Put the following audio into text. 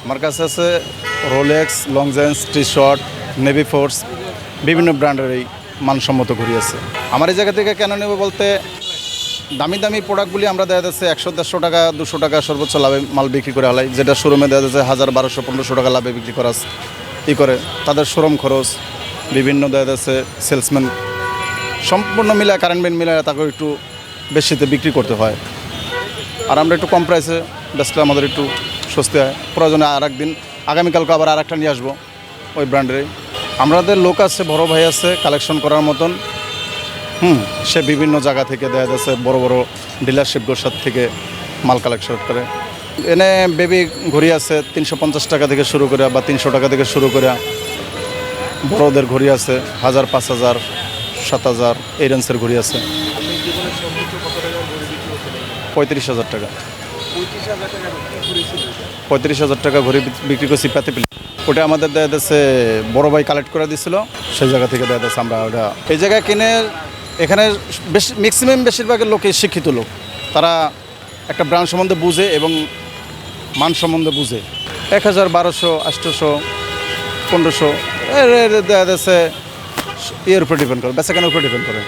আমার কাছে আছে রোলেক্স, লংজেন্স, টি শর্ট, নেভি ফোর্স, বিভিন্ন ব্র্যান্ডের এই মানসম্মত ঘড়ি আছে। আমার এই জায়গা থেকে কেন নেব বলতে, দামি দামি প্রোডাক্টগুলি আমরা দেখা যাচ্ছে 100-150 টাকা 200 টাকা সর্বোচ্চ লাভে মাল বিক্রি করে আলাই, যেটা শোরুমে দেখা যাচ্ছে 1000-1200-1500 টাকা লাভে বিক্রি করা করে তাদের শোরুম খরচ, বিভিন্ন দেখা যাচ্ছে সেলসম্যান সম্পূর্ণ মিলায়, কারেন্ট বিল মিলায় তাকে একটু বেশিতে বিক্রি করতে হয়। আর আমরা একটু কম প্রাইসে বেচলে আমাদের একটু সস্তি হয়। প্রয়োজনে আর একদিন আগামীকালকে আবার আর একটা নিয়ে আসবো ওই ব্র্যান্ডেরই। আমাদের লোক আছে, বড় ভাই আছে কালেকশন করার মতন। সে বিভিন্ন জায়গা থেকে দেখা যাচ্ছে বড় বড় ডিলারশিপগুলোর সাথে থেকে মাল কালেকশন করে। এনে বেবি ঘড়ি আছে 350 টাকা থেকে শুরু করে বা 300 টাকা থেকে শুরু করে। বড়দের ঘড়ি আছে 1000, 5000, 7000 এই রেঞ্জের ঘড়ি আছে। 35,000 টাকা। 35,000 টাকা ঘড়ি বিক্রি করছি পাতে পেলে। ওটা আমাদের দেখা যাচ্ছে বড় ভাই কালেক্ট করে দিয়েছিল, সেই জায়গা থেকে দেখা যাচ্ছে আমরা ওটা এই জায়গায় কিনে। এখানে ম্যাক্সিমাম বেশিরভাগের লোকই শিক্ষিত লোক, তারা একটা ব্র্যান্ড সম্বন্ধে বুঝে এবং মান সম্বন্ধে বুঝে। 1000, 1200, 800, 1500 দেখা যাচ্ছে এর উপর ডিপেন্ড করে, বেচাকেনার উপর ডিপেন্ড করে।